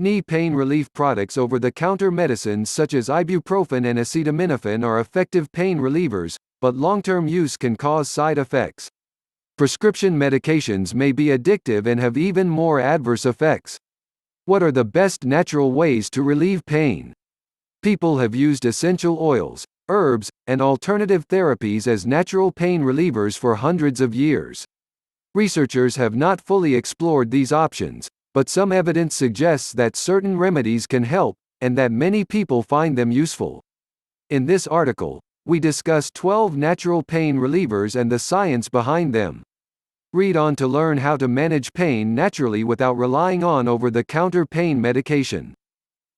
Knee pain relief products. Over-the-counter medicines such as ibuprofen and acetaminophen are effective pain relievers, but long-term use can cause side effects. Prescription medications may be addictive and have even more adverse effects. What are the best natural ways to relieve pain? People have used essential oils, herbs, and alternative therapies as natural pain relievers for hundreds of years. Researchers have not fully explored these options, but some evidence suggests that certain remedies can help, and that many people find them useful. In this article, we discuss 12 natural pain relievers and the science behind them. Read on to learn how to manage pain naturally without relying on over-the-counter pain medication.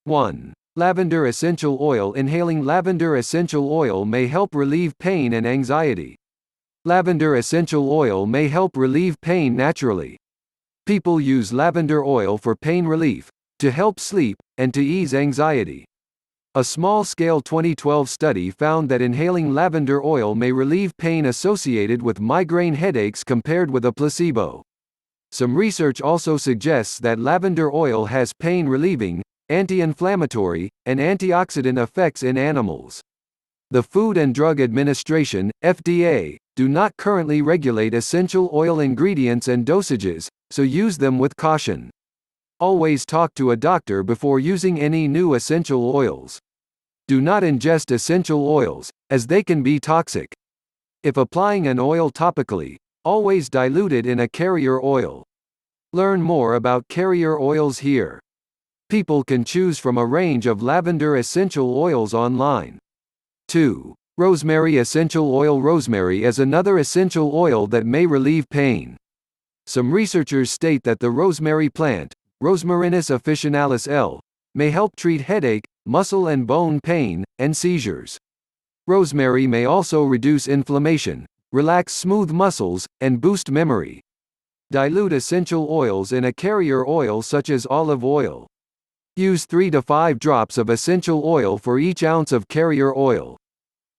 1. Lavender essential oil. Inhaling lavender essential oil may help relieve pain and anxiety. Lavender essential oil may help relieve pain naturally. People use lavender oil for pain relief, to help sleep, and to ease anxiety. A small-scale 2012 study found that inhaling lavender oil may relieve pain associated with migraine headaches compared with a placebo. Some research also suggests that lavender oil has pain-relieving, anti-inflammatory, and antioxidant effects in animals. The Food and Drug Administration, FDA, do not currently regulate essential oil ingredients and dosages, so use them with caution. Always talk to a doctor before using any new essential oils. Do not ingest essential oils, as they can be toxic. If applying an oil topically, always dilute it in a carrier oil. Learn more about carrier oils here. People can choose from a range of lavender essential oils online. 2. Rosemary essential oil. Rosemary is another essential oil that may relieve pain. Some researchers state that the rosemary plant, Rosmarinus officinalis L., may help treat headache, muscle and bone pain, and seizures. Rosemary may also reduce inflammation, relax smooth muscles, and boost memory. Dilute essential oils in a carrier oil such as olive oil. Use 3 to 5 drops of essential oil for each ounce of carrier oil.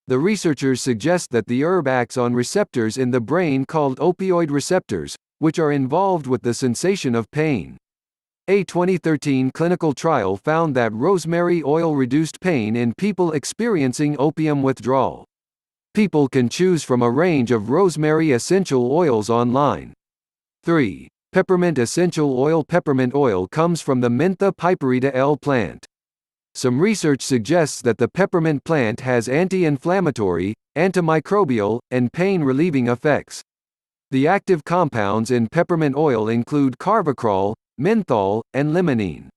The researchers suggest that the herb acts on receptors in the brain called opioid receptors, which are involved with the sensation of pain. A 2013 clinical trial found that rosemary oil reduced pain in people experiencing opium withdrawal. People can choose from a range of rosemary essential oils online. 3. Peppermint essential oil. Peppermint oil comes from the Mentha piperita L plant. Some research suggests that the peppermint plant has anti-inflammatory, antimicrobial, and pain-relieving effects. The active compounds in peppermint oil include carvacrol, menthol, and limonene.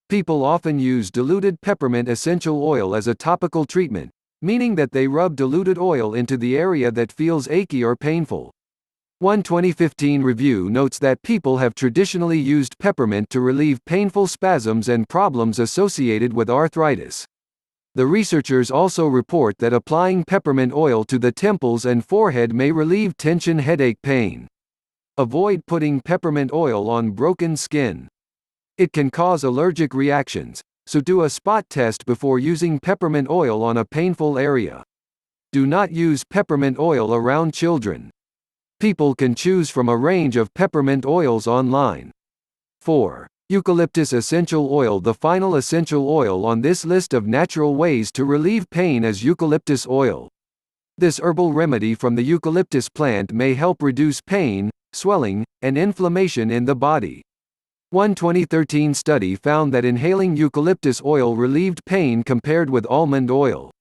People often use diluted peppermint essential oil as a topical treatment, meaning that they rub diluted oil into the area that feels achy or painful. One 2015 review notes that people have traditionally used peppermint to relieve painful spasms and problems associated with arthritis. The researchers also report that applying peppermint oil to the temples and forehead may relieve tension headache pain. Avoid putting peppermint oil on broken skin. It can cause allergic reactions, so do a spot test before using peppermint oil on a painful area. Do not use peppermint oil around children. People can choose from a range of peppermint oils online. 4. Eucalyptus essential oil. The final essential oil on this list of natural ways to relieve pain is eucalyptus oil. This herbal remedy from the eucalyptus plant may help reduce pain, swelling, and inflammation in the body. One 2013 study found that inhaling eucalyptus oil relieved pain compared with almond oil.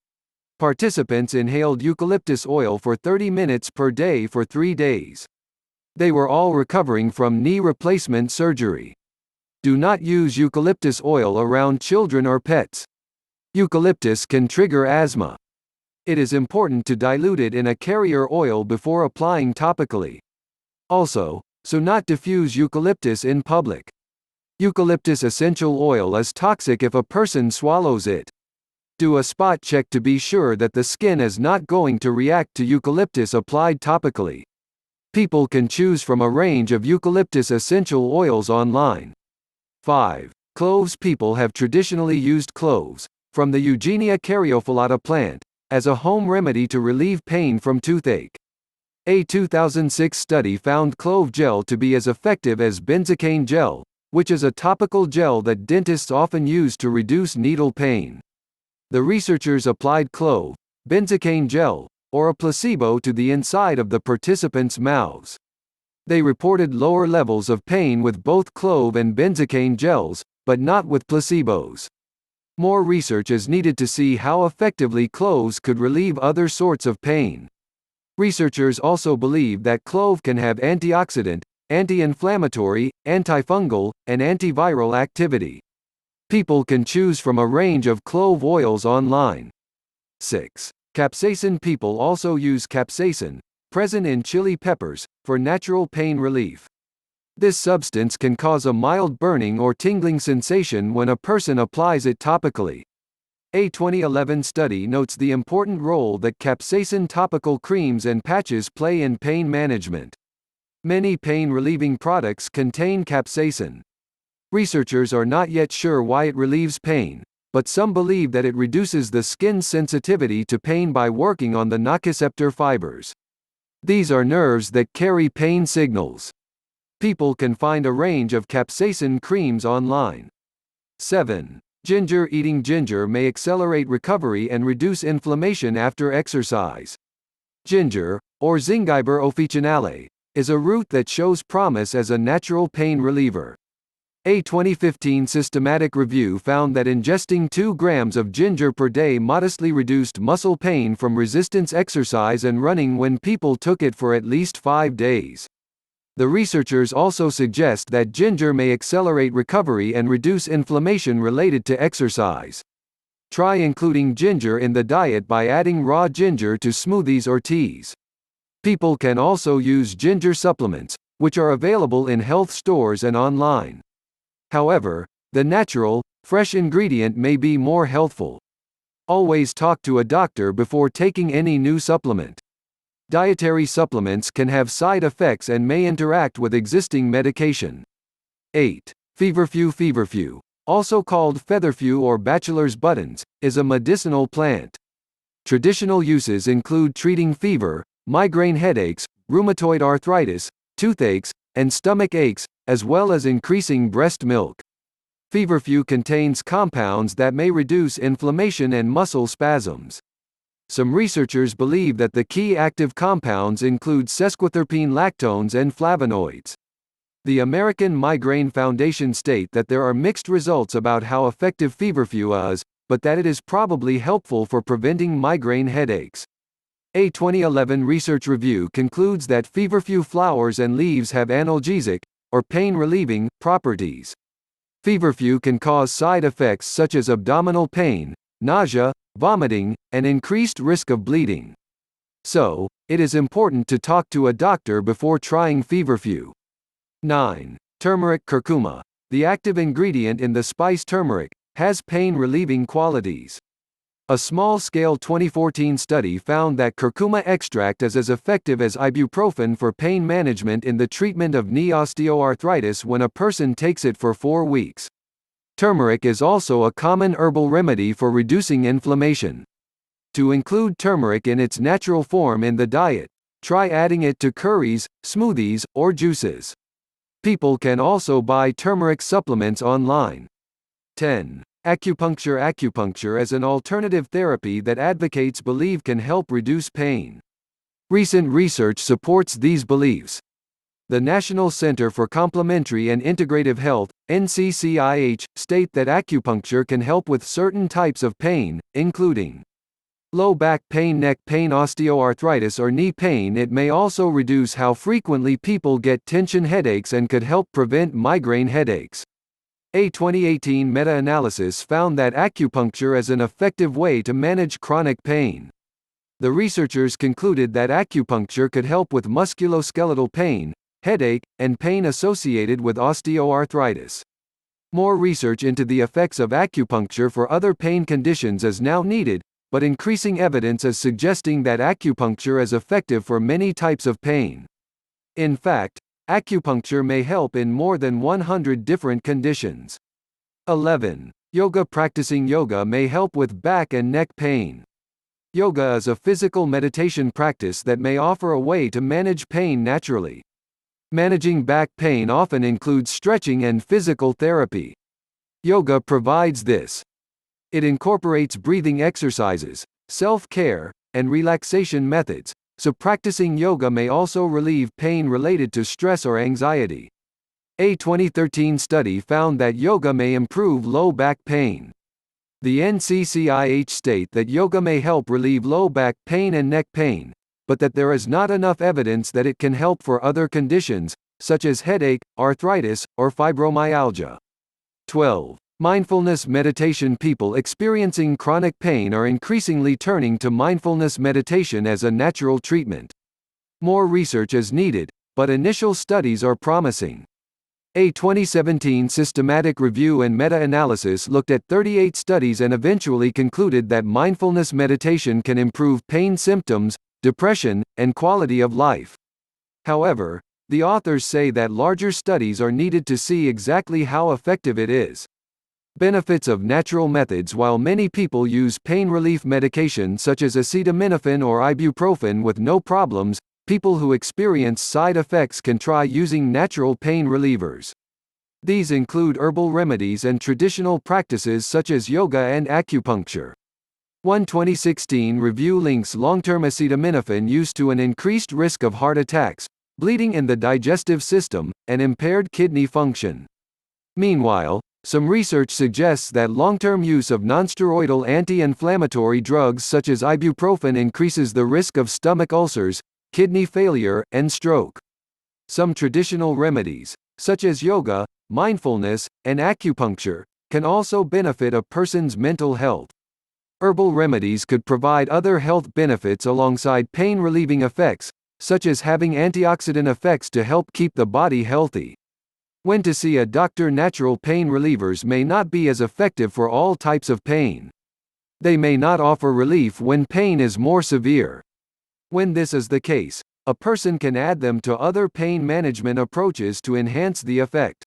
Participants inhaled eucalyptus oil for 30 minutes per day for 3 days. They were all recovering from knee replacement surgery. Do not use eucalyptus oil around children or pets. Eucalyptus can trigger asthma. It is important to dilute it in a carrier oil before applying topically. Also, so not diffuse eucalyptus in public. Eucalyptus essential oil is toxic if a person swallows it. Do a spot check to be sure that the skin is not going to react to eucalyptus applied topically. People can choose from a range of eucalyptus essential oils online. 5. Cloves. People have traditionally used cloves, from the Eugenia caryophyllata plant, as a home remedy to relieve pain from toothache. A 2006 study found clove gel to be as effective as benzocaine gel, which is a topical gel that dentists often use to reduce needle pain. The researchers applied clove, benzocaine gel, or a placebo to the inside of the participants' mouths. They reported lower levels of pain with both clove and benzocaine gels, but not with placebos. More research is needed to see how effectively cloves could relieve other sorts of pain. Researchers also believe that clove can have antioxidant, anti-inflammatory, antifungal, and antiviral activity. People can choose from a range of clove oils online. 6. Capsaicin People also use capsaicin, present in chili peppers, for natural pain relief. This substance can cause a mild burning or tingling sensation when a person applies it topically. A 2011 study notes the important role that capsaicin topical creams and patches play in pain management. Many pain-relieving products contain capsaicin. Researchers are not yet sure why it relieves pain, but some believe that it reduces the skin's sensitivity to pain by working on the nociceptor fibers. These are nerves that carry pain signals. People can find a range of capsaicin creams online. 7. Ginger. Eating ginger may accelerate recovery and reduce inflammation after exercise. Ginger, or Zingiber officinale, is a root that shows promise as a natural pain reliever. A 2015 systematic review found that ingesting 2 grams of ginger per day modestly reduced muscle pain from resistance exercise and running when people took it for at least 5 days. The researchers also suggest that ginger may accelerate recovery and reduce inflammation related to exercise. Try including ginger in the diet by adding raw ginger to smoothies or teas. People can also use ginger supplements, which are available in health stores and online. However, the natural, fresh ingredient may be more healthful. Always talk to a doctor before taking any new supplement. Dietary supplements can have side effects and may interact with existing medication. 8. Feverfew. Feverfew, also called feverfew or bachelor's buttons, is a medicinal plant. Traditional uses include treating fever, migraine headaches, rheumatoid arthritis, toothaches, and stomach aches, as well as increasing breast milk. Feverfew contains compounds that may reduce inflammation and muscle spasms. Some researchers believe that the key active compounds include sesquiterpene lactones and flavonoids. The American Migraine Foundation state that there are mixed results about how effective feverfew is, but that it is probably helpful for preventing migraine headaches. A 2011 research review concludes that feverfew flowers and leaves have analgesic, or pain-relieving, properties. Feverfew can cause side effects such as abdominal pain, nausea, vomiting, and increased risk of bleeding. So, it is important to talk to a doctor before trying feverfew. 9. Turmeric curcuma. The active ingredient in the spice turmeric has pain-relieving qualities. A small-scale 2014 study found that curcuma extract is as effective as ibuprofen for pain management in the treatment of knee osteoarthritis when a person takes it for 4 weeks. Turmeric is also a common herbal remedy for reducing inflammation. To include turmeric in its natural form in the diet, try adding it to curries, smoothies, or juices. People can also buy turmeric supplements online. 10. Acupuncture. Acupuncture is an alternative therapy that advocates believe can help reduce pain. Recent research supports these beliefs. The National Center for Complementary and Integrative Health, NCCIH, state that acupuncture can help with certain types of pain, including low back pain, neck pain, osteoarthritis, or knee pain. It may also reduce how frequently people get tension headaches and could help prevent migraine headaches. A 2018 meta-analysis found that acupuncture is an effective way to manage chronic pain. The researchers concluded that acupuncture could help with musculoskeletal pain, headache, and pain associated with osteoarthritis. More research into the effects of acupuncture for other pain conditions is now needed, but increasing evidence is suggesting that acupuncture is effective for many types of pain. In fact, acupuncture may help in more than 100 different conditions. 11. Yoga. Practicing yoga may help with back and neck pain. Yoga is a physical meditation practice that may offer a way to manage pain naturally. Managing back pain often includes stretching and physical therapy. Yoga provides this. It incorporates breathing exercises, self-care, and relaxation methods, so practicing yoga may also relieve pain related to stress or anxiety. A 2013 study found that yoga may improve low back pain. The NCCIH state that yoga may help relieve low back pain and neck pain, but that there is not enough evidence that it can help for other conditions, such as headache, arthritis, or fibromyalgia. 12. Mindfulness meditation. People experiencing chronic pain are increasingly turning to mindfulness meditation as a natural treatment. More research is needed, but initial studies are promising. A 2017 systematic review and meta-analysis looked at 38 studies and eventually concluded that mindfulness meditation can improve pain symptoms, depression, and quality of life. However, the authors say that larger studies are needed to see exactly how effective it is. Benefits of natural methods. While many people use pain relief medication such as acetaminophen or ibuprofen with no problems, people who experience side effects can try using natural pain relievers. These include herbal remedies and traditional practices such as yoga and acupuncture. One 2016 review links long-term acetaminophen use to an increased risk of heart attacks, bleeding in the digestive system, and impaired kidney function. Meanwhile, some research suggests that long-term use of nonsteroidal anti-inflammatory drugs such as ibuprofen increases the risk of stomach ulcers, kidney failure, and stroke. Some traditional remedies, such as yoga, mindfulness, and acupuncture, can also benefit a person's mental health. Herbal remedies could provide other health benefits alongside pain-relieving effects, such as having antioxidant effects to help keep the body healthy. When to see a doctor. Natural pain relievers may not be as effective for all types of pain. They may not offer relief when pain is more severe. When this is the case, a person can add them to other pain management approaches to enhance the effect.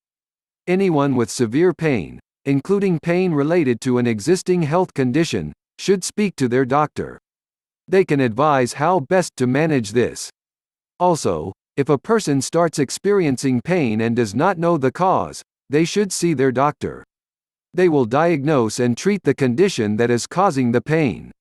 Anyone with severe pain, including pain related to an existing health condition, should speak to their doctor. They can advise how best to manage this. Also, if a person starts experiencing pain and does not know the cause, they should see their doctor. They will diagnose and treat the condition that is causing the pain.